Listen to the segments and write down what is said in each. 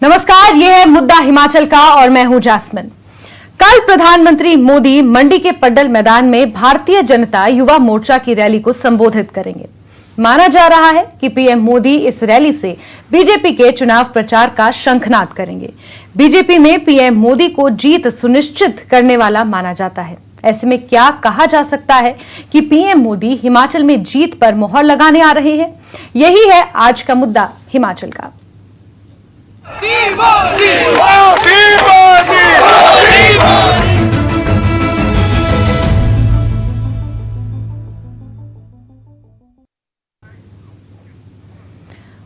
नमस्कार, यह है मुद्दा हिमाचल का और मैं हूं जैस्मिन। कल प्रधानमंत्री मोदी मंडी के पड्डल मैदान में भारतीय जनता युवा मोर्चा की रैली को संबोधित करेंगे। माना जा रहा है कि पीएम मोदी इस रैली से बीजेपी के चुनाव प्रचार का शंखनाद करेंगे। बीजेपी में पीएम मोदी को जीत सुनिश्चित करने वाला माना जाता है। ऐसे में क्या कहा जा सकता है कि पीएम मोदी हिमाचल में जीत पर मोहर लगाने आ रहे हैं? यही है आज का मुद्दा हिमाचल का।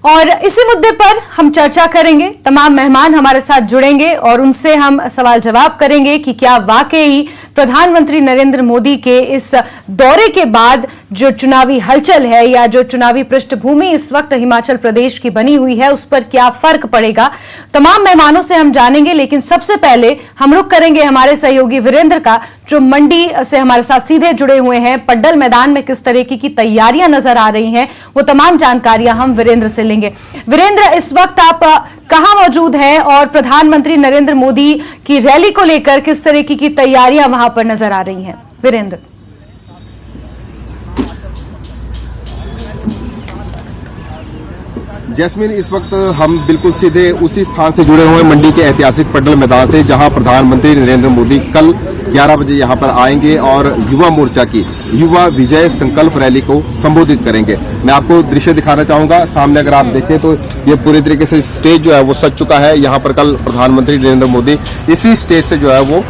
और इसी मुद्दे पर हम चर्चा करेंगे। तमाम मेहमान हमारे साथ जुड़ेंगे और उनसे हम सवाल जवाब करेंगे कि क्या वाकई प्रधानमंत्री नरेंद्र मोदी के इस दौरे के बाद जो चुनावी हलचल है या जो चुनावी पृष्ठभूमि इस वक्त हिमाचल प्रदेश की बनी हुई है उस पर क्या फर्क पड़ेगा। तमाम मेहमानों से हम जानेंगे, लेकिन सबसे पहले हम रुख करेंगे हमारे सहयोगी वीरेंद्र का, जो मंडी से हमारे साथ सीधे जुड़े हुए हैं। पड्डल मैदान में किस तरीके की तैयारियां नजर आ रही हैं, वो तमाम जानकारियां हम वीरेंद्र से लेंगे। वीरेंद्र, इस वक्त आप कहां मौजूद हैं और प्रधानमंत्री नरेंद्र मोदी की रैली को लेकर किस तरीके की तैयारियां वहां पर नजर आ रही हैं? वीरेंद्र। जैस्मिन, इस वक्त हम बिल्कुल सीधे उसी स्थान से जुड़े हुए मंडी के ऐतिहासिक पड्डल मैदान से, जहां प्रधानमंत्री नरेंद्र मोदी कल 11 बजे यहां पर आएंगे और युवा मोर्चा की युवा विजय संकल्प रैली को संबोधित करेंगे। मैं आपको दृश्य दिखाना चाहूंगा। सामने अगर आप देखें तो ये पूरी तरीके से स्टेज जो है वो सज चुका है। यहां पर कल प्रधानमंत्री नरेंद्र मोदी इसी स्टेज से जो है वो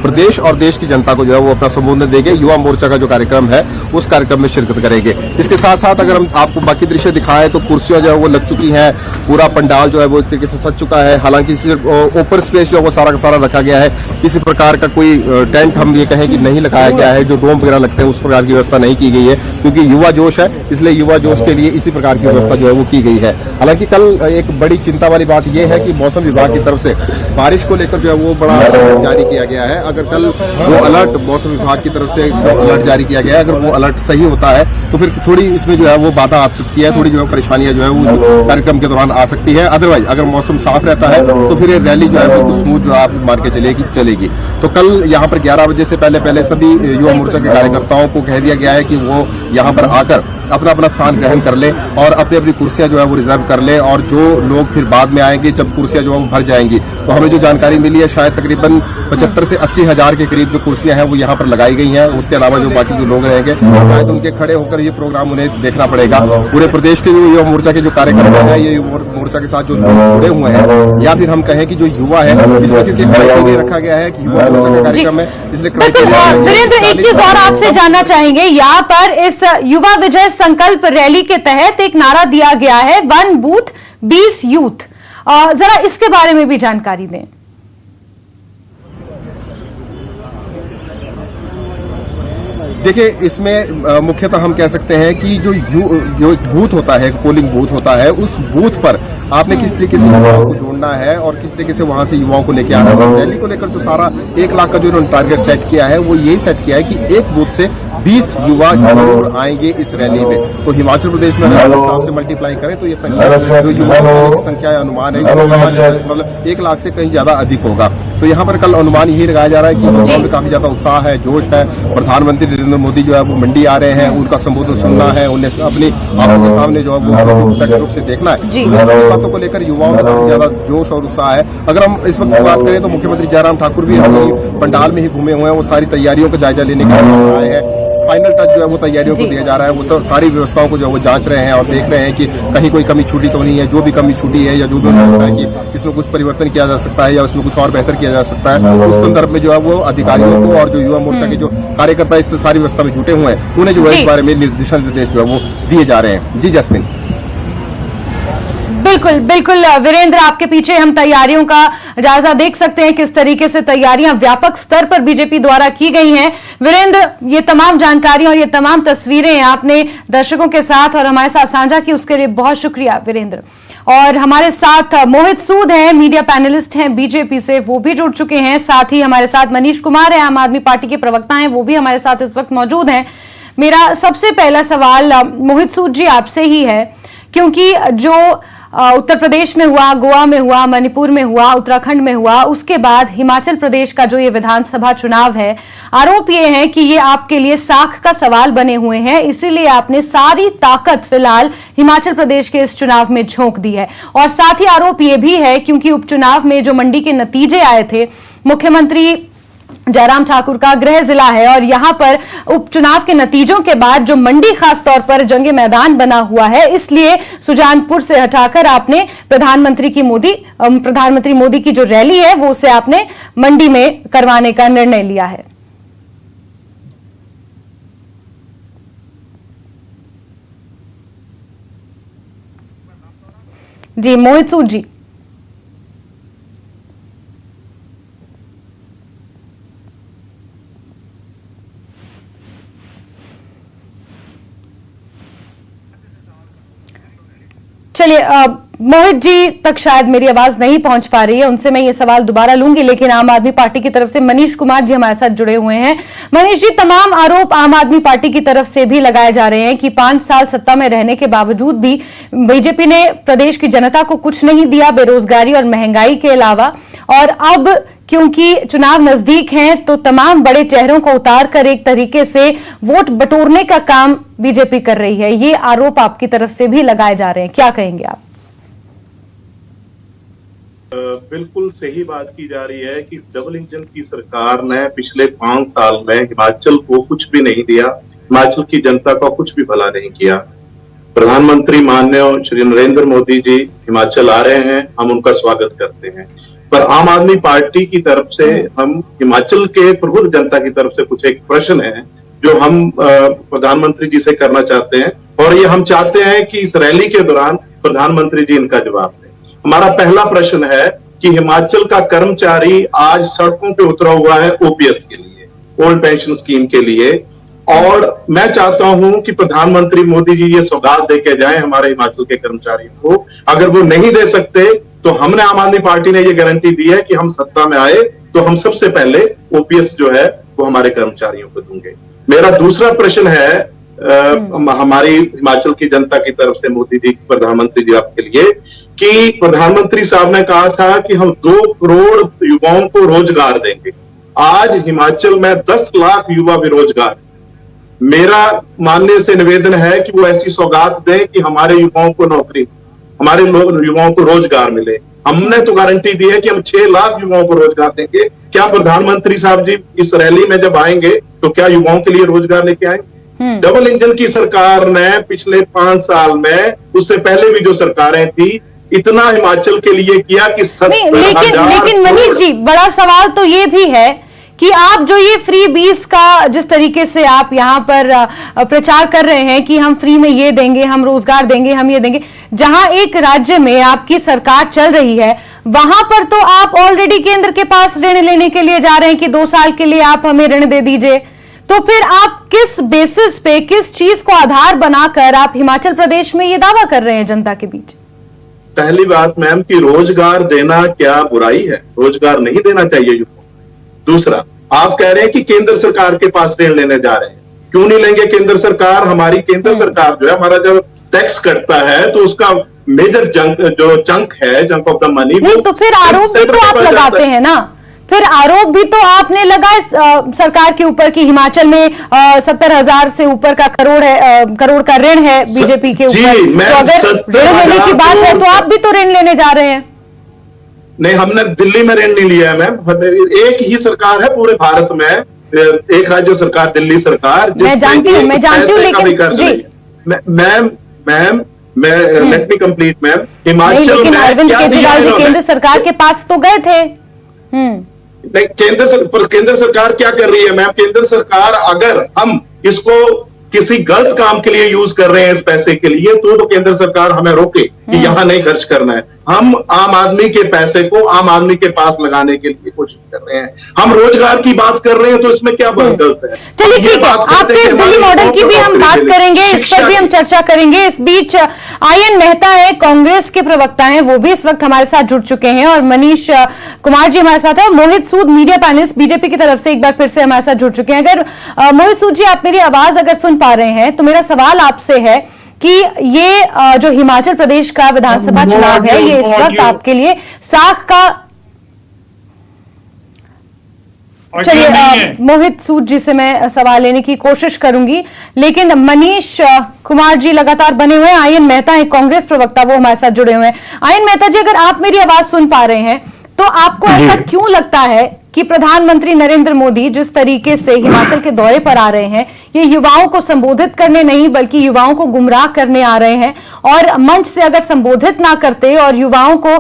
प्रदेश और देश की जनता को जो है वो अपना संबोधन देंगे। युवा मोर्चा का जो कार्यक्रम है उस कार्यक्रम में शिरकत करेंगे। इसके साथ साथ अगर हम आपको बाकी दृश्य दिखाएं तो कुर्सियां जो है वो लग चुकी हैं, पूरा पंडाल जो है वो एक तरीके से सज चुका है। हालांकि सिर्फ ओपन स्पेस जो है वो सारा का सारा रखा गया है। किसी प्रकार का कोई टेंट हम ये कहें कि नहीं लगाया गया है, जो डोम वगैरह लगते हैं उस प्रकार की व्यवस्था नहीं की गई है, क्योंकि युवा जोश है, इसलिए युवा जोश के लिए इसी प्रकार की व्यवस्था जो है वो की गई है। हालांकि कल एक बड़ी चिंता वाली बात यह है कि मौसम विभाग की तरफ से बारिश को लेकर जो है वो बड़ा जारी किया गया है। अगर कल वो अलर्ट मौसम विभाग की तरफ से अलर्ट जारी किया गया है, अगर वो अलर्ट सही होता है तो फिर थोड़ी इसमें जो है वो बाधा आ सकती है, थोड़ी जो है परेशानियां जो है वो उस कार्यक्रम के दौरान आ सकती है। अदरवाइज अगर मौसम साफ रहता है तो फिर ये रैली जो है वो स्मूथ जो आप मान के चलेगी। तो कल यहाँ पर 11 बजे से पहले सभी युवा मोर्चा के कार्यकर्ताओं को कह दिया गया है कि वो यहाँ पर आकर अपना अपना स्थान ग्रहण कर ले और अपनी अपनी कुर्सियां जो है वो रिजर्व कर ले, और जो लोग फिर बाद में आएंगे जब कुर्सियां जो है वो भर जाएंगी तो हमें जो जानकारी मिली है शायद तकरीबन 75 से 80 हजार के करीब जो कुर्सियां हैं वो यहाँ पर लगाई गई हैं। उसके अलावा जो बाकी जो लोग रहेंगे शायद उनके खड़े होकर ये प्रोग्राम उन्हें देखना पड़ेगा। पूरे प्रदेश के जो युवा मोर्चा के जो कार्यकर्ता है, ये मोर्चा के साथ जो जुड़े हुए हैं, या फिर हम कहें कि जो युवा है, इसमें क्योंकि क्राइटेरिया रखा गया है कि युवा मोर्चा का कार्यक्रम है, इसलिए वीरेंद्र, एक चीज और आपसे जानना चाहेंगे। यहाँ पर इस युवा विजय संकल्प रैली के तहत एक नारा दिया गया है, 1 बूथ 20 यूथ। जरा इसके बारे में भी जानकारी दें। देखिए, इसमें मुख्यतः हम कह सकते हैं कि जो बूथ होता है, पोलिंग बूथ होता है, उस बूथ पर आपने किस तरीके से युवाओं को जोड़ना है और किस तरीके से वहां से युवाओं को लेकर आना है। रैली को लेकर जो सारा 1 लाख का जो उन्होंने टारगेट सेट किया है वो यही सेट किया है कि एक बूथ से 20 युवा जरूर आएंगे इस रैली में। तो हिमाचल प्रदेश में अगर से मल्टीप्लाई करें तो ये संख्या जो युवाओं की संख्या अनुमान है मतलब 1 लाख से कहीं ज्यादा अधिक होगा। तो यहाँ पर कल अनुमान यही लगाया जा रहा है कि युवाओं में काफी ज्यादा उत्साह है, जोश है। प्रधानमंत्री नरेंद्र मोदी जो है वो मंडी आ रहे हैं, उनका संबोधन सुनना है, उन्हें अपनी आंखों के सामने जो है वो प्रत्यक्ष रूप से देखना है। तो इन सभी बातों को लेकर युवाओं में काफी ज्यादा जोश और उत्साह है। अगर हम इस वक्त बात करें तो मुख्यमंत्री जयराम ठाकुर भी अपनी पंडाल में ही घूमे हुए हैं, वो सारी तैयारियों का जायजा लेने के लिए आए हैं। फाइनल टच जो है वो तैयारियों को दिया जा रहा है। वो सारी व्यवस्थाओं को जो है वो जांच रहे हैं और देख रहे हैं कि कहीं कोई कमी छूटी तो नहीं है। जो भी कमी छूटी है या जो भी उन्हें लगता है कि इसमें कुछ परिवर्तन किया जा सकता है या उसमें कुछ और बेहतर किया जा सकता है, उस संदर्भ में जो है वो अधिकारियों को और जो युवा मोर्चा के जो कार्यकर्ता इस सारी व्यवस्था में जुटे हुए हैं उन्हें जो है इस बारे में दिशा निर्देश जो है वो दिए जा रहे हैं। जी जैस्मिन। बिल्कुल बिल्कुल वीरेंद्र, आपके पीछे हम तैयारियों का जायजा देख सकते हैं, किस तरीके से तैयारियां व्यापक स्तर पर बीजेपी द्वारा की गई हैं। वीरेंद्र, ये तमाम जानकारी और ये तमाम तस्वीरें आपने दर्शकों के साथ और हमारे साथ साझा की, उसके लिए बहुत शुक्रिया वीरेंद्र। और हमारे साथ मोहित सूद हैं, मीडिया पैनलिस्ट हैं बीजेपी से, वो भी जुड़ चुके हैं। साथ ही हमारे साथ मनीष कुमार हैं, आम आदमी पार्टी के प्रवक्ता हैं, वो भी हमारे साथ इस वक्त मौजूद हैं। मेरा सबसे पहला सवाल मोहित सूद जी आपसे ही है, क्योंकि जो उत्तर प्रदेश में हुआ, गोवा में हुआ, मणिपुर में हुआ, उत्तराखंड में हुआ, उसके बाद हिमाचल प्रदेश का जो ये विधानसभा चुनाव है, आरोप ये है कि ये आपके लिए साख का सवाल बने हुए हैं, इसीलिए आपने सारी ताकत फिलहाल हिमाचल प्रदेश के इस चुनाव में झोंक दी है। और साथ ही आरोप ये भी है क्योंकि उपचुनाव में जो मंडी के नतीजे आए थे, मुख्यमंत्री जयराम ठाकुर का गृह जिला है और यहां पर उपचुनाव के नतीजों के बाद जो मंडी खास तौर पर जंगे मैदान बना हुआ है, इसलिए सुजानपुर से हटाकर आपने प्रधानमंत्री मोदी की जो रैली है वो उसे आपने मंडी में करवाने का निर्णय लिया है। जी मोहित सूद जी। चलिए, मोहित जी तक शायद मेरी आवाज नहीं पहुंच पा रही है, उनसे मैं ये सवाल दोबारा लूंगी, लेकिन आम आदमी पार्टी की तरफ से मनीष कुमार जी हमारे साथ जुड़े हुए हैं। मनीष जी, तमाम आरोप आम आदमी पार्टी की तरफ से भी लगाए जा रहे हैं कि 5 साल सत्ता में रहने के बावजूद भी बीजेपी ने प्रदेश की जनता को कुछ नहीं दिया, बेरोजगारी और महंगाई के अलावा। और अब क्योंकि चुनाव नजदीक हैं तो तमाम बड़े चेहरों को उतार कर एक तरीके से वोट बटोरने का काम बीजेपी कर रही है। ये आरोप आपकी तरफ से भी लगाए जा रहे हैं, क्या कहेंगे आप? बिल्कुल सही बात की जा रही है कि इस डबल इंजन की सरकार ने पिछले 5 साल में हिमाचल को कुछ भी नहीं दिया, हिमाचल की जनता का कुछ भी भला नहीं किया। प्रधानमंत्री माननीय श्री नरेंद्र मोदी जी हिमाचल आ रहे हैं, हम उनका स्वागत करते हैं, पर आम आदमी पार्टी की तरफ से हम हिमाचल के प्रबुद्ध जनता की तरफ से कुछ एक प्रश्न है जो हम प्रधानमंत्री जी से करना चाहते हैं, और ये हम चाहते हैं कि इस रैली के दौरान प्रधानमंत्री जी इनका जवाब दें। हमारा पहला प्रश्न है कि हिमाचल का कर्मचारी आज सड़कों पे उतरा हुआ है ओपीएस के लिए, ओल्ड पेंशन स्कीम के लिए, और मैं चाहता हूं कि प्रधानमंत्री मोदी जी ये सौगात देके जाएं हमारे हिमाचल के कर्मचारियों को। अगर वो नहीं दे सकते तो हमने आम आदमी पार्टी ने ये गारंटी दी है कि हम सत्ता में आए तो हम सबसे पहले ओपीएस जो है वो हमारे कर्मचारियों को देंगे। मेरा दूसरा प्रश्न है हमारी हिमाचल की जनता की तरफ से मोदी जी, प्रधानमंत्री जी आपके लिए, कि प्रधानमंत्री साहब ने कहा था कि हम 2 करोड़ युवाओं को रोजगार देंगे। आज हिमाचल में 10 लाख युवा बेरोजगार। मेरा मानने से निवेदन है कि वो ऐसी सौगात दें कि हमारे युवाओं को नौकरी, हमारे युवाओं को रोजगार मिले। हमने तो गारंटी दी है कि हम 6 लाख युवाओं को रोजगार देंगे। क्या प्रधानमंत्री साहब जी इस रैली में जब आएंगे तो क्या युवाओं के लिए रोजगार लेके आएंगे? डबल इंजन की सरकार ने पिछले 5 साल में, उससे पहले भी जो सरकारें थी, इतना हिमाचल के लिए किया कि लेकिन मनीष जी, बड़ा सवाल तो ये भी है कि आप जो ये फ्री बीस का जिस तरीके से आप यहाँ पर प्रचार कर रहे हैं कि हम फ्री में ये देंगे, हम रोजगार देंगे, हम ये देंगे, जहां एक राज्य में आपकी सरकार चल रही है वहां पर तो आप ऑलरेडी केंद्र के पास ऋण लेने के लिए जा रहे हैं कि 2 साल के लिए आप हमें ऋण दे दीजिए। तो फिर आप किस बेसिस पे, किस चीज को आधार बनाकर आप हिमाचल प्रदेश में ये दावा कर रहे हैं जनता के बीच? पहली बात मैम कि रोजगार देना क्या बुराई है? रोजगार नहीं देना चाहिए युवाओं को। दूसरा, आप कह रहे हैं कि केंद्र सरकार के पास ऋण लेने जा रहे हैं, क्यों नहीं लेंगे? केंद्र सरकार, हमारी केंद्र सरकार जो है, हमारा जब टैक्स कटता है तो उसका मेजर चंक है, चंक ऑफ द मनी। नहीं तो फिर आरोप भी तो आप लगाते हैं ना, फिर आरोप भी तो आपने लगाए सरकार के ऊपर कि हिमाचल में 70,000 से ऊपर का करोड़ का ऋण है बीजेपी के ऊपर। तो अगर ऋण लेने की बात है तो आप भी तो ऋण लेने जा रहे हैं। नहीं, हमने दिल्ली में ऋण नहीं लिया है मैम। एक ही सरकार है पूरे भारत में, एक राज्य सरकार, दिल्ली सरकार। मैं जानती हूँ लेकिन ma'am let me complete ma'am. Himachal में अरविंद केजरीवाल जी केंद्र सरकार के पास तो गए थे। नहीं, केंद्र सरकार क्या कर रही है मैम? केंद्र सरकार, अगर हम इसको किसी गलत काम के लिए यूज कर रहे हैं इस पैसे के लिए, तो केंद्र सरकार हमें रोके कि यहां नहीं खर्च करना है। हम आम आदमी के पैसे को आम आदमी के पास लगाने के लिए कोशिश कर रहे हैं। हम रोजगार की बात कर रहे हैं, तो इसमें क्या गलत है? चलिए ठीक है, आपके इस दिल्ली मॉडल की भी हम बात करेंगे, इस पर भी हम चर्चा करेंगे। इस बीच आयन मेहता है, कांग्रेस के प्रवक्ता हैं, वो भी इस वक्त हमारे साथ जुड़ चुके हैं, और मनीष कुमार जी हमारे साथ है, मोहित सूद मीडिया पैनलिस्ट बीजेपी की तरफ से एक बार फिर से हमारे साथ जुड़ चुके हैं। अगर मोहित सूद जी आप मेरी आवाज अगर सुन पा रहे हैं तो मेरा सवाल आपसे है कि ये जो हिमाचल प्रदेश का विधानसभा चुनाव है, ये इस वक्त आपके लिए साख का। चलिए, मोहित सूद जी से मैं सवाल लेने की कोशिश करूंगी, लेकिन मनीष कुमार जी लगातार बने हुए हैं। आयन मेहता है कांग्रेस प्रवक्ता, वो हमारे साथ जुड़े हुए हैं। आयन मेहता जी, अगर आप मेरी आवाज सुन पा रहे हैं तो आपको ऐसा क्यों लगता है कि प्रधानमंत्री नरेंद्र मोदी जिस तरीके से हिमाचल के दौरे पर आ रहे हैं, ये युवाओं को संबोधित करने नहीं बल्कि युवाओं को गुमराह करने आ रहे हैं, और मंच से अगर संबोधित ना करते और युवाओं को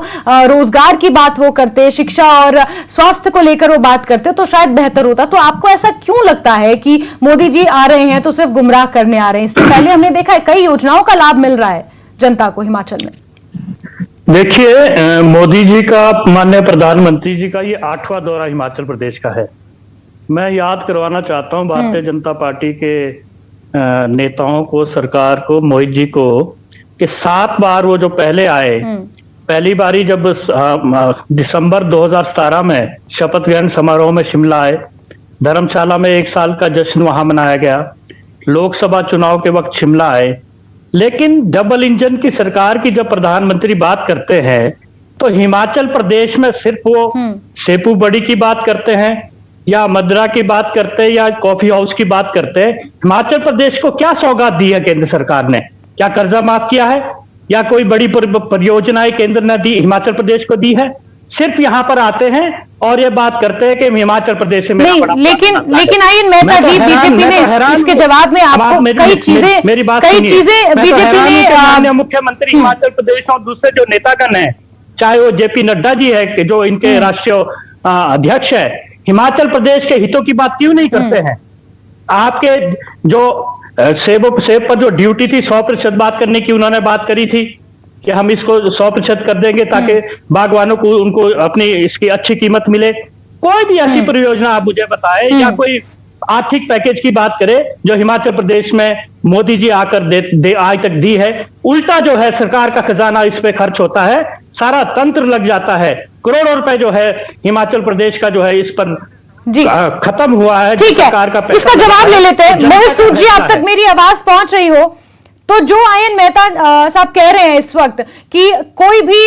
रोजगार की बात वो करते, शिक्षा और स्वास्थ्य को लेकर वो बात करते तो शायद बेहतर होता। तो आपको ऐसा क्यों लगता है कि मोदी जी आ रहे हैं तो सिर्फ गुमराह करने आ रहे हैं? इससे पहले हमने देखा है कई योजनाओं का लाभ मिल रहा है जनता को हिमाचल में। देखिए, मोदी जी का, माननीय प्रधानमंत्री जी का ये 8वां दौरा हिमाचल प्रदेश का है। मैं याद करवाना चाहता हूं भारतीय जनता पार्टी के नेताओं को, सरकार को, मोहित जी को, कि 7 बार वो जो पहले आए, पहली बारी जब दिसंबर 2017 में शपथ ग्रहण समारोह में शिमला आए, धर्मशाला में 1 साल का जश्न वहां मनाया गया, लोकसभा चुनाव के वक्त शिमला आए। लेकिन डबल इंजन की सरकार की जब प्रधानमंत्री बात करते हैं तो हिमाचल प्रदेश में सिर्फ वो सेपू बड़ी की बात करते हैं या मदरा की बात करते हैं या कॉफी हाउस की बात करते हैं। हिमाचल प्रदेश को क्या सौगात दी है केंद्र सरकार ने? क्या कर्जा माफ किया है या कोई बड़ी परियोजनाएं केंद्र ने दी, हिमाचल प्रदेश को दी है? सिर्फ यहाँ पर आते हैं और ये बात करते हैं कि हिमाचल प्रदेश से नहीं, लेकिन आयन मेहता जी, बीजेपी ने इसके जवाब में आपको कई चीजें बीजेपी ने, मुख्यमंत्री हिमाचल प्रदेश और दूसरे जो नेतागण हैं, चाहे वो जेपी नड्डा जी है कि जो इनके राष्ट्रीय अध्यक्ष है, हिमाचल प्रदेश के हितों की बात क्यों नहीं करते हैं? आपके जो सेब पर जो ड्यूटी थी 100% बात करने की, उन्होंने बात करी थी कि हम इसको 100% कर देंगे ताकि बागवानों को, उनको अपनी इसकी अच्छी कीमत मिले। कोई भी ऐसी परियोजना आप मुझे बताएं या कोई आर्थिक पैकेज की बात करें जो हिमाचल प्रदेश में मोदी जी आकर आज तक दी है। उल्टा जो है सरकार का खजाना इस पे खर्च होता है, सारा तंत्र लग जाता है, करोड़ों रुपए जो है हिमाचल प्रदेश का जो है इस पर जी खत्म हुआ है। ठीक है, इसका जवाब ले लेते हैं। मोहित सूद जी, अब तक मेरी आवाज पहुंच रही हो तो जो आयन मेहता साहब कह रहे हैं इस वक्त कि कोई भी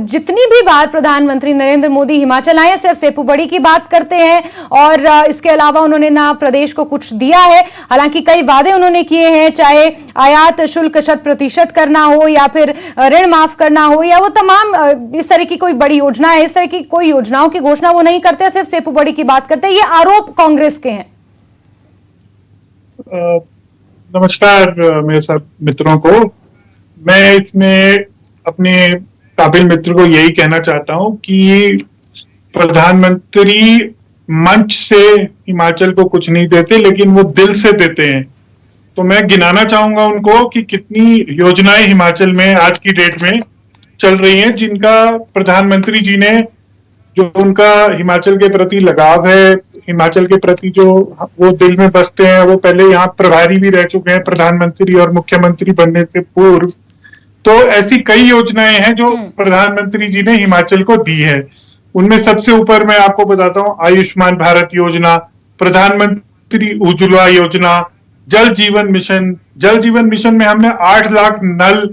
जितनी भी बार प्रधानमंत्री नरेंद्र मोदी हिमाचल आए सिर्फ सेपू बड़ी की बात करते हैं और इसके अलावा उन्होंने ना प्रदेश को कुछ दिया है। हालांकि कई वादे उन्होंने किए हैं, चाहे आयात शुल्क 100% करना हो या फिर ऋण माफ करना हो या वो तमाम इस तरह की कोई बड़ी योजना है, इस तरह की कोई योजनाओं की घोषणा वो नहीं करते, सिर्फ सेपू बड़ी की बात करते हैं। ये आरोप कांग्रेस के हैं। नमस्कार मेरे सब मित्रों को। मैं इसमें अपने काबिल मित्र को यही कहना चाहता हूं कि प्रधानमंत्री मंच से हिमाचल को कुछ नहीं देते, लेकिन वो दिल से देते हैं। तो मैं गिनाना चाहूंगा उनको कि कितनी योजनाएं हिमाचल में आज की डेट में चल रही हैं, जिनका प्रधानमंत्री जी ने, जो उनका हिमाचल के प्रति लगाव है, हिमाचल के प्रति जो वो दिल में बसते हैं, वो पहले यहाँ प्रभारी भी रह चुके हैं प्रधानमंत्री और मुख्यमंत्री बनने से पूर्व। तो ऐसी कई योजनाएं हैं जो प्रधानमंत्री जी ने हिमाचल को दी है। उनमें सबसे ऊपर मैं आपको बताता हूँ आयुष्मान भारत योजना, प्रधानमंत्री उज्ज्वला योजना, जल जीवन मिशन। जल जीवन मिशन में हमने 8 लाख नल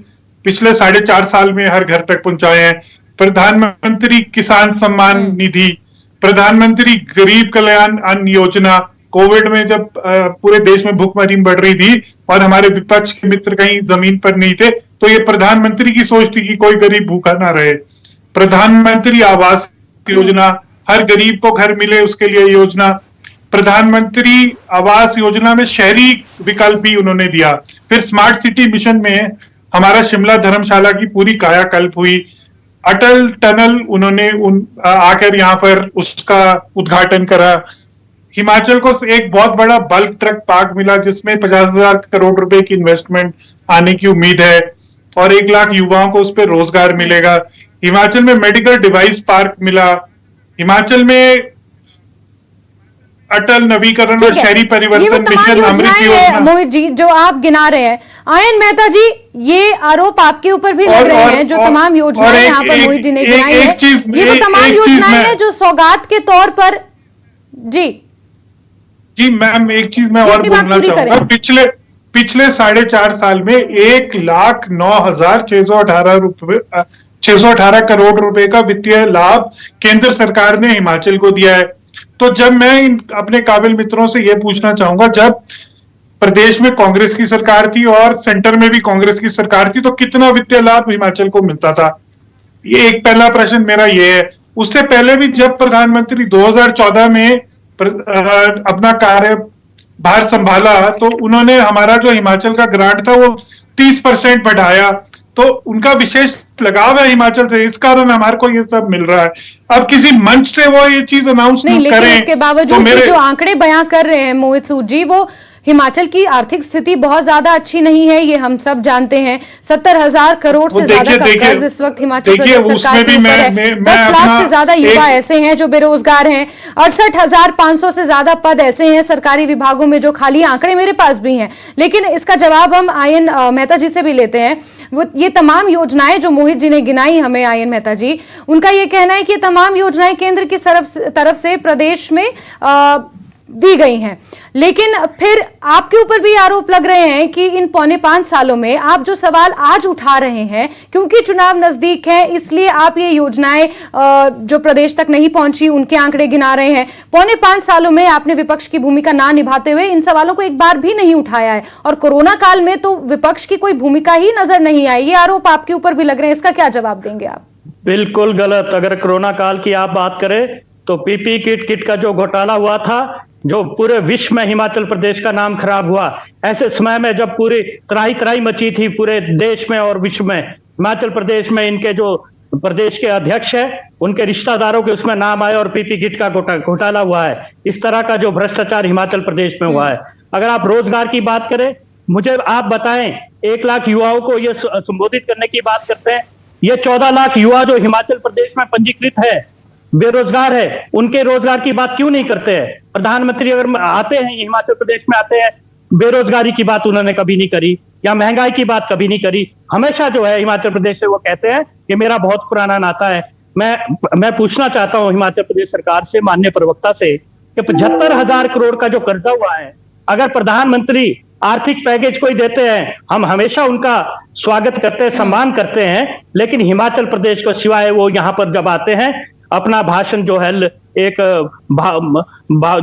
पिछले 4.5 साल में हर घर तक पहुंचाए हैं। प्रधानमंत्री किसान सम्मान निधि, प्रधानमंत्री गरीब कल्याण अन्न योजना। कोविड में जब पूरे देश में भूखमरी बढ़ रही थी और हमारे विपक्ष के मित्र कहीं जमीन पर नहीं थे, तो ये प्रधानमंत्री की सोच थी कि कोई गरीब भूखा ना रहे। प्रधानमंत्री आवास योजना, हर गरीब को घर मिले उसके लिए योजना। प्रधानमंत्री आवास योजना में शहरी विकल्प भी उन्होंने दिया। फिर स्मार्ट सिटी मिशन में हमारा शिमला धर्मशाला की पूरी कायाकल्प हुई। अटल टनल उन्होंने आकर यहाँ पर उसका उद्घाटन करा। हिमाचल को एक बहुत बड़ा बल्क ट्रक पार्क मिला जिसमें 50,000 करोड़ रुपए की इन्वेस्टमेंट आने की उम्मीद है और 1 लाख युवाओं को उस पर रोजगार मिलेगा। हिमाचल में मेडिकल डिवाइस पार्क मिला। हिमाचल में अटल नवीकरण और शहरी परिवर्तन मिशन, अमृत योजना। मोहित जी, जो आप गिना रहे हैं, आयन मेहता जी, ये आरोप आपके ऊपर भी लग रहे हैं। जो तमाम योजनाएं यहाँ पर मोहित जी ने गिनाई है, ये वो तमाम योजनाएं हैं जो सौगात के तौर पर। जी मैम, एक चीज मैं और बोलना चाहूंगा। पिछले 4.5 साल में 1,09,618 करोड़ रुपए का वित्तीय लाभ केंद्र सरकार ने हिमाचल को दिया है। तो जब मैं अपने काबिल मित्रों से यह पूछना चाहूंगा, जब प्रदेश में कांग्रेस की सरकार थी और सेंटर में भी कांग्रेस की सरकार थी, तो कितना वित्तीय लाभ हिमाचल को मिलता था? ये एक पहला प्रश्न मेरा ये है। उससे पहले भी जब प्रधानमंत्री 2014 में अपना कार्यभार संभाला, तो उन्होंने हमारा जो हिमाचल का ग्रांट था वो 30% बढ़ाया। तो उनका विशेष लगाव है हिमाचल से, इस कारण हमारे को ये सब मिल रहा है। अब किसी मंच से वो ये चीज अनाउंस नहीं, लेकिन करें, इसके बावजूद तो जो आंकड़े बयां कर रहे हैं मोहित सूद जी, वो हिमाचल की आर्थिक स्थिति बहुत ज्यादा अच्छी नहीं है, ये हम सब जानते हैं। 70,000 करोड़ से ज्यादा का कर्ज इस वक्त हिमाचल प्रदेश सरकार के ऊपर है। 10 लाख से ज्यादा युवा ऐसे हैं जो बेरोजगार हैं। 68,500 से ज्यादा पद ऐसे हैं सरकारी विभागों में जो खाली, आंकड़े मेरे पास भी हैं। लेकिन इसका जवाब हम आयन मेहता जी से भी लेते हैं। वो ये तमाम योजनाएं जो मोहित जी ने गिनाई हमें, आयन मेहता जी, उनका ये कहना है कि ये तमाम योजनाएं केंद्र की तरफ से प्रदेश में दी गई हैं। लेकिन फिर आपके ऊपर भी आरोप लग रहे हैं कि इन 4.25 सालों में आप जो सवाल आज उठा रहे हैं, क्योंकि चुनाव नजदीक है इसलिए आप ये योजनाएं जो प्रदेश तक नहीं पहुंची उनके आंकड़े गिना रहे हैं। 4.25 सालों में आपने विपक्ष की भूमिका ना निभाते हुए इन सवालों को एक बार भी नहीं उठाया है, और कोरोना काल में तो विपक्ष की कोई भूमिका ही नजर नहीं आई। ये आरोप आपके ऊपर भी लग रहे हैं, इसका क्या जवाब देंगे आप? बिल्कुल गलत। अगर कोरोना काल की आप बात करें तो पीपी किट का जो घोटाला हुआ था, जो पूरे विश्व में हिमाचल प्रदेश का नाम खराब हुआ, ऐसे समय में जब पूरी त्राही मची थी पूरे देश में और विश्व में, हिमाचल प्रदेश में इनके जो प्रदेश के अध्यक्ष है उनके रिश्तेदारों के उसमें नाम आए और पीपी किट का घोटाला हुआ है। इस तरह का जो भ्रष्टाचार हिमाचल प्रदेश में हुआ है। अगर आप रोजगार की बात करें, मुझे आप बताएं, 1 लाख युवाओं को ये संबोधित करने की बात करते हैं। ये 14 लाख युवा जो हिमाचल प्रदेश में पंजीकृत है, बेरोजगार है, उनके रोजगार की बात क्यों नहीं करते हैं? प्रधानमंत्री अगर आते हैं हिमाचल प्रदेश में आते हैं, बेरोजगारी की बात उन्होंने कभी नहीं करी या महंगाई की बात कभी नहीं करी। हमेशा जो है हिमाचल प्रदेश से वो कहते हैं कि मेरा बहुत पुराना नाता है। मैं पूछना चाहता हूं हिमाचल प्रदेश सरकार से, माननीय प्रवक्ता से, कि 75,000 करोड़ का जो कर्जा हुआ है, अगर प्रधानमंत्री आर्थिक पैकेज कोई देते हैं, हम हमेशा उनका स्वागत करते हैं, सम्मान करते हैं। लेकिन हिमाचल प्रदेश को सिवाय वो यहाँ पर जब आते हैं अपना भाषण जो है एक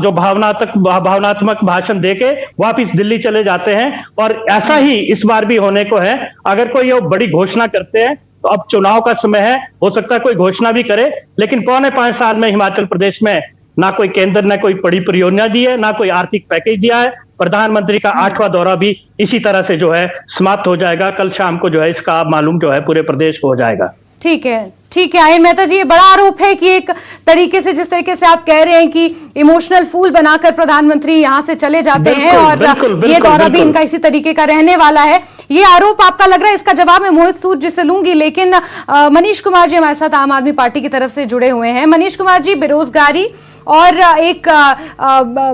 जो भावनात्मक भाषण देके वापिस दिल्ली चले जाते हैं। और ऐसा ही इस बार भी होने को है। अगर कोई ये बड़ी घोषणा करते हैं तो अब चुनाव का समय है, हो सकता है कोई घोषणा भी करे, लेकिन 4.25 साल में हिमाचल प्रदेश में ना कोई केंद्र ने कोई बड़ी परियोजना दी है, ना कोई आर्थिक पैकेज दिया है। प्रधानमंत्री का 8वां दौरा भी इसी तरह से जो है समाप्त हो जाएगा। कल शाम को जो है इसका मालूम जो है पूरे प्रदेश को हो जाएगा। ठीक है आयन मेहता जी, ये बड़ा आरोप है कि एक तरीके से, जिस तरीके से आप कह रहे हैं कि इमोशनल फूल बनाकर प्रधानमंत्री यहां से चले जाते हैं, और ये दौरा भी इनका इसी तरीके का रहने वाला है, ये आरोप आपका लग रहा है। इसका जवाब मैं मोहित सूद जी से लूंगी, लेकिन मनीष कुमार जी हमारे साथ आम आदमी पार्टी की तरफ से जुड़े हुए हैं। मनीष कुमार जी, बेरोजगारी और एक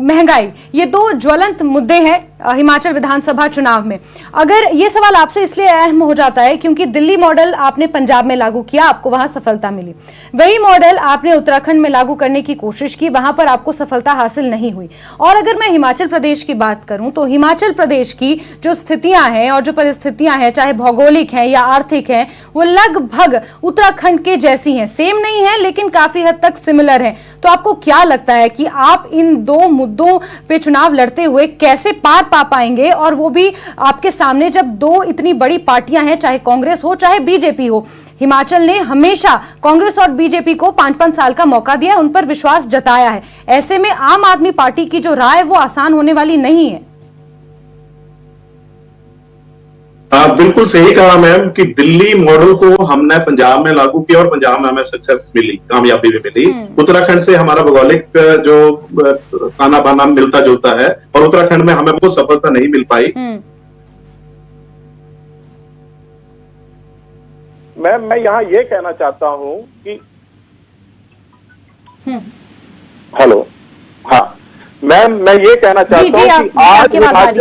महंगाई, ये 2 ज्वलंत मुद्दे हैं हिमाचल विधानसभा चुनाव में। अगर ये सवाल आपसे इसलिए अहम हो जाता है क्योंकि दिल्ली मॉडल आपने पंजाब में लागू किया, आपको वहां सफलता मिली। वही मॉडल आपने उत्तराखंड में लागू करने की कोशिश की, वहां पर आपको सफलता हासिल नहीं हुई। और अगर मैं हिमाचल प्रदेश की बात करूं तो हिमाचल प्रदेश की जो स्थितियां हैं और जो परिस्थितियां हैं, चाहे भौगोलिक हैं या आर्थिक हैं, वो लगभग उत्तराखंड के जैसी हैं। सेम नहीं है लेकिन काफी हद तक सिमिलर है। तो आपको क्या लगता है कि आप इन 2 मुद्दों पे चुनाव लड़ते हुए कैसे पार पा पाएंगे, और वो भी आपके सामने जब 2 इतनी बड़ी पार्टियां हैं, चाहे कांग्रेस हो चाहे बीजेपी हो? हिमाचल ने हमेशा कांग्रेस और बीजेपी को 5-5 साल का मौका दिया, उन पर विश्वास जताया है। ऐसे में आम आदमी पार्टी की जो राय वो आसान होने वाली नहीं है। बिल्कुल सही कहा मैम कि दिल्ली मॉडल को हमने पंजाब में लागू किया और पंजाब में हमें सक्सेस मिली, कामयाबी भी मिली। उत्तराखंड से हमारा भौगोलिक जो खाना बाना मिलता जुलता है और उत्तराखंड में हमें वो सफलता नहीं मिल पाई। मैम, मैं यहाँ ये कहना चाहता हूँ कि हेलो, हाँ मैम, मैं ये कहना चाहता हूँ कि आज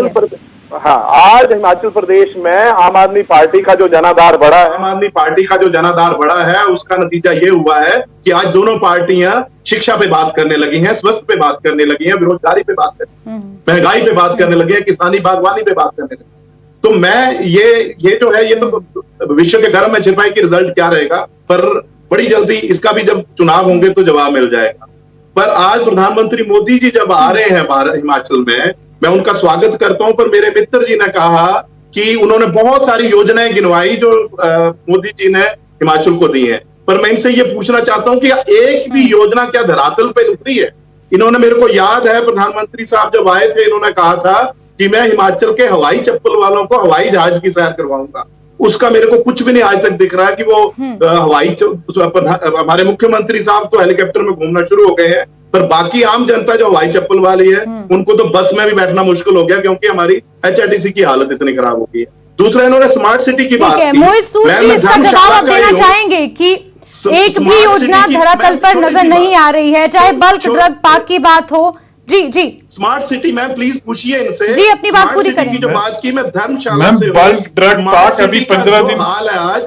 हाँ, आज हिमाचल प्रदेश में आम आदमी पार्टी का जो जनाधार बढ़ा है, आम आदमी पार्टी का जो जनाधार बढ़ा है, उसका नतीजा ये हुआ है कि आज दोनों पार्टियां शिक्षा पे बात करने लगी हैं, स्वास्थ्य पे बात करने लगी हैं, बेरोजगारी पे बात करने, महंगाई पे बात करने लगी है, किसानी बागवानी पे बात करने लगी। तो मैं ये जो है, ये तो विश्व के घर में छिपाई की रिजल्ट क्या रहेगा, पर बड़ी जल्दी इसका भी जब चुनाव होंगे तो जवाब मिल जाएगा। पर आज प्रधानमंत्री मोदी जी जब आ रहे हैं हिमाचल में, मैं उनका स्वागत करता हूं। पर मेरे मित्र जी ने कहा कि उन्होंने बहुत सारी योजनाएं गिनवाई जो मोदी जी ने हिमाचल को दी हैं, पर मैं इनसे ये पूछना चाहता हूं कि एक भी योजना क्या धरातल पे उतरी है? इन्होंने, मेरे को याद है प्रधानमंत्री साहब जब आए थे, इन्होंने कहा था कि मैं हिमाचल के हवाई चप्पल वालों को हवाई जहाज की सैर करवाऊंगा। उसका मेरे को कुछ भी नहीं आज तक दिख रहा है कि वो हमारे मुख्यमंत्री साहब तो हेलीकॉप्टर में घूमना शुरू हो गए हैं, पर बाकी आम जनता जो हवाई चप्पल वाली है, उनको तो बस में भी बैठना मुश्किल हो गया, क्योंकि हमारी HRTC की हालत इतनी खराब हो गई है। दूसरा, इन्होंने स्मार्ट सिटी की बात की। मोहित सूद जी, इसका जवाब आप देना चाहेंगे कि एक भी योजना धरातल पर नजर नहीं आ रही है, चाहे बल्क ड्रग पार्क की बात हो। जी जी, स्मार्ट सिटी, मैम प्लीज पूछिए इनसे जी, अपनी बात पूरी करें। की जो बात की, मैं धर्मशाला से बल्क ड्रग पार्क अभी 15 दिन हाल है आज।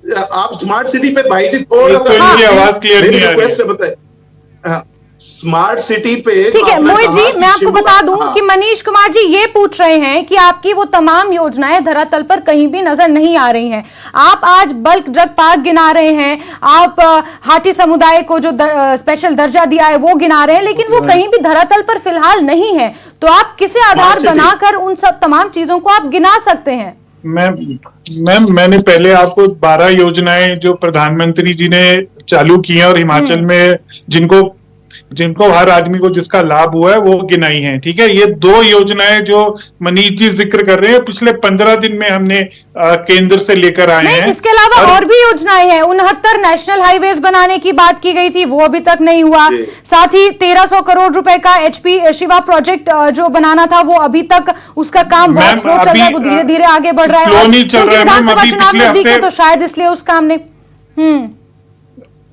आप स्मार्ट सिटी पे भाई जी थोड़ा आवाज क्लियर नहीं आ रही, बताए स्मार्ट सिटी पे। ठीक है मोहित जी, मैं आपको बता दूं कि मनीष कुमार जी ये पूछ रहे हैं कि आपकी वो तमाम योजनाएं धरातल पर कहीं भी नजर नहीं आ रही हैं। आप आज बल्क ड्रग पार्क गिना रहे हैं, आप हाटी समुदाय को जो स्पेशल दर्जा दिया है वो गिना रहे हैं, लेकिन वो कहीं भी धरातल पर फिलहाल नहीं है। तो आप किसे आधार बनाकर उन सब तमाम चीजों को आप गिना सकते हैं? मैम मैंने पहले आपको 12 योजनाएं जो प्रधानमंत्री जी ने चालू की हैं और हिमाचल में जिनको हर आदमी को जिसका लाभ हुआ है वो गिनाई है। ठीक है, ये 2 योजनाएं जो मनीष जी जिक्र कर रहे हैं पिछले 15 दिन में हमने केंद्र से लेकर आए हैं। इसके अलावा और भी योजनाएं हैं। 69 नेशनल हाईवेज बनाने की बात की गई थी, वो अभी तक नहीं हुआ। साथ ही 1300 करोड़ रुपए का HP शिवा प्रोजेक्ट जो बनाना था, वो अभी तक उसका काम बहुत स्लो चल रहा है, वो धीरे धीरे आगे बढ़ रहा है। विधानसभा चुनाव नजदीक है तो शायद इसलिए उस काम ने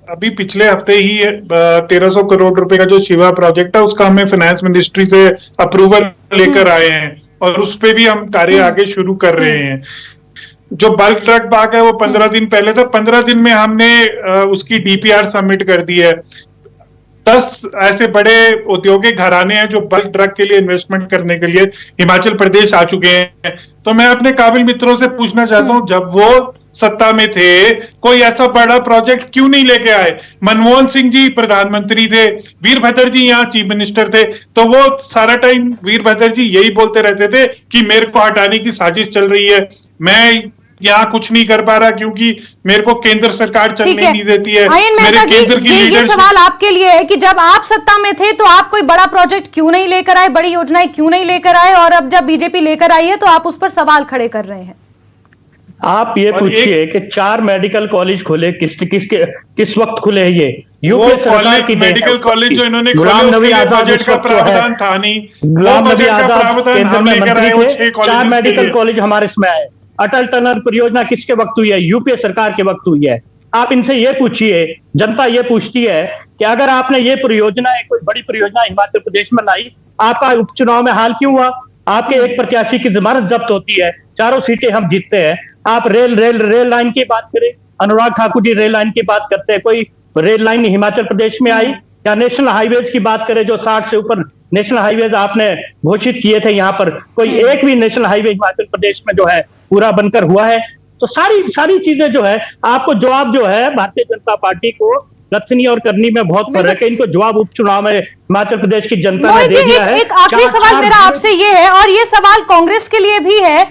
अभी पिछले हफ्ते ही 1300 करोड़ रुपए का जो शिवा प्रोजेक्ट है उसका हमें फाइनेंस मिनिस्ट्री से अप्रूवल लेकर आए हैं और उस पे भी हम कार्य आगे शुरू कर रहे हैं। जो बल्क ड्रग पार्क है वो 15 दिन पहले था, 15 दिन में हमने उसकी DPR सबमिट कर दी है। 10 ऐसे बड़े औद्योगिक घराने हैं जो बल्क ड्रग के लिए इन्वेस्टमेंट करने के लिए हिमाचल प्रदेश आ चुके हैं। तो मैं अपने काबिल मित्रों से पूछना चाहता हूं, जब वो सत्ता में थे कोई ऐसा बड़ा प्रोजेक्ट क्यों नहीं लेके आए? मनमोहन सिंह जी प्रधानमंत्री थे, वीरभद्र जी यहाँ चीफ मिनिस्टर थे, तो वो सारा टाइम वीरभद्र जी यही बोलते रहते थे कि मेरे को हटाने की साजिश चल रही है, मैं यहाँ कुछ नहीं कर पा रहा क्योंकि मेरे को केंद्र सरकार चलने नहीं देती है। मेरे केंद्र की ये सवाल आपके लिए है कि जब आप सत्ता में थे तो आप कोई बड़ा प्रोजेक्ट क्यों नहीं लेकर आए, बड़ी योजनाएं क्यों नहीं लेकर आए, और अब जब बीजेपी लेकर आई है तो आप उस पर सवाल खड़े कर रहे हैं? आप ये पूछिए कि 4 मेडिकल कॉलेज खुले, किस वक्त खुले हैं? ये यूपी सरकार की मेडिकल कॉलेज जो इन्होंने गुलाम नबी आजाद का प्रावधान था नहीं, गुलाम नबी आजाद केंद्र में मंत्री थे, 4 मेडिकल कॉलेज हमारे इसमें आए। अटल टनल परियोजना किसके वक्त हुई है? यूपीए सरकार के वक्त हुई है। आप इनसे ये पूछिए, जनता ये पूछती है कि अगर आपने ये परियोजना कोई बड़ी परियोजना हिमाचल प्रदेश में लाई, आपका उपचुनाव में हाल क्यों हुआ? आपके एक प्रत्याशी की जमानत जब्त होती है, 4 सीटें हम जीतते हैं। आप रेल लाइन की बात करें, अनुराग ठाकुर जी रेल लाइन की बात करते हैं, कोई रेल लाइन हिमाचल प्रदेश में आई? या नेशनल हाईवेज की बात करें, जो 60 से ऊपर नेशनल हाईवेज आपने घोषित किए थे, यहाँ पर कोई एक भी नेशनल हाईवे हिमाचल प्रदेश में जो है पूरा बनकर हुआ है? तो सारी चीजें जो है, आपको जवाब जो है भारतीय जनता पार्टी को रचनी और करनी में बहुत फर्क है। इनको जवाब उपचुनाव में हिमाचल प्रदेश की जनता ने दे दिया है। एक आखिरी सवाल मेरा आपसे ये है, और ये सवाल कांग्रेस के लिए भी है,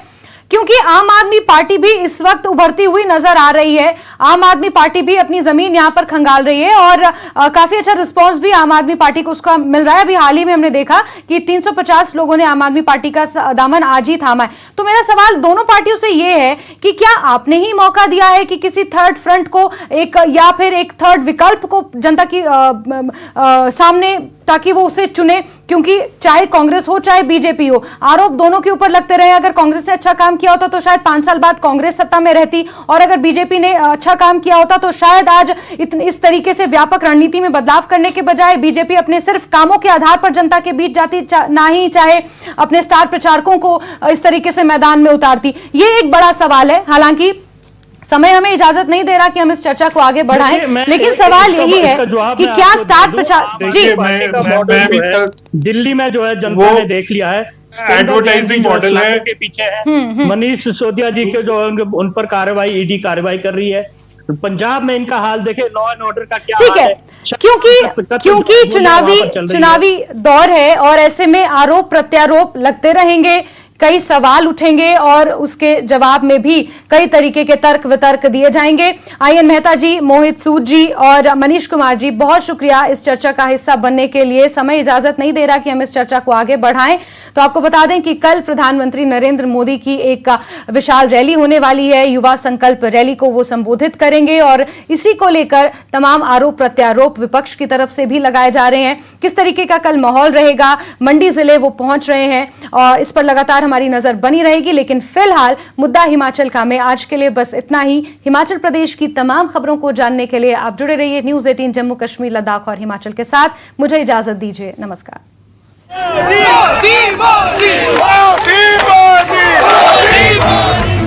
क्योंकि आम आदमी पार्टी भी इस वक्त उभरती हुई नजर आ रही है। आम आदमी पार्टी भी अपनी जमीन यहां पर खंगाल रही है और काफी अच्छा रिस्पांस भी आम आदमी पार्टी को उसका मिल रहा है। अभी हाल ही में हमने देखा कि 350 लोगों ने आम आदमी पार्टी का दामन आज ही थामा है। तो मेरा सवाल दोनों पार्टियों से यह है कि क्या आपने ही मौका दिया है कि किसी थर्ड फ्रंट को या फिर एक थर्ड विकल्प को जनता की सामने ताकि वो उसे चुने, क्योंकि चाहे कांग्रेस हो चाहे बीजेपी हो, आरोप दोनों के ऊपर लगते रहे। अगर कांग्रेस ने अच्छा काम किया होता तो शायद 5 साल बाद कांग्रेस सत्ता में रहती, और अगर बीजेपी ने अच्छा काम किया होता तो शायद आज इस तरीके से व्यापक रणनीति में बदलाव करने के बजाय बीजेपी अपने सिर्फ कामों के आधार पर जनता के बीच जाती, ना ही चाहे अपने स्टार प्रचारकों को इस तरीके से मैदान में उतारती। ये एक बड़ा सवाल है। हालांकि समय हमें इजाजत नहीं दे रहा कि हम इस चर्चा को आगे बढ़ाएं, लेकिन सवाल यही है कि क्या स्टार प्रचार जी दिल्ली में जो है जनता ने देख लिया है, एडवर्टाइजिंग मॉडल है के पीछे है। मनीष सिसोदिया जी के जो उन पर कार्रवाई, ईडी कार्रवाई कर रही है। पंजाब में इनका हाल देखे, लॉ एंड ऑर्डर का क्या ठीक है, क्योंकि चुनावी दौर है और ऐसे में आरोप प्रत्यारोप लगते रहेंगे, कई सवाल उठेंगे और उसके जवाब में भी कई तरीके के तर्क वितर्क दिए जाएंगे। आईएन मेहता जी, मोहित सूद जी और मनीष कुमार जी, बहुत शुक्रिया इस चर्चा का हिस्सा बनने के लिए। समय इजाजत नहीं दे रहा कि हम इस चर्चा को आगे बढ़ाएं, तो आपको बता दें कि कल प्रधानमंत्री नरेंद्र मोदी की एक विशाल रैली होने वाली है। युवा संकल्प रैली को वो संबोधित करेंगे और इसी को लेकर तमाम आरोप प्रत्यारोप विपक्ष की तरफ से भी लगाए जा रहे हैं। किस तरीके का कल माहौल रहेगा, मंडी जिले वो पहुंच रहे हैं और इस पर लगातार हमारी नजर बनी रहेगी। लेकिन फिलहाल मुद्दा हिमाचल का में आज के लिए बस इतना ही। हिमाचल प्रदेश की तमाम खबरों को जानने के लिए आप जुड़े रहिए न्यूज़ 18 जम्मू कश्मीर, लद्दाख और हिमाचल के साथ। मुझे इजाजत दीजिए, नमस्कार। मोदी मोदी मोदी मोदी मोदी मोदी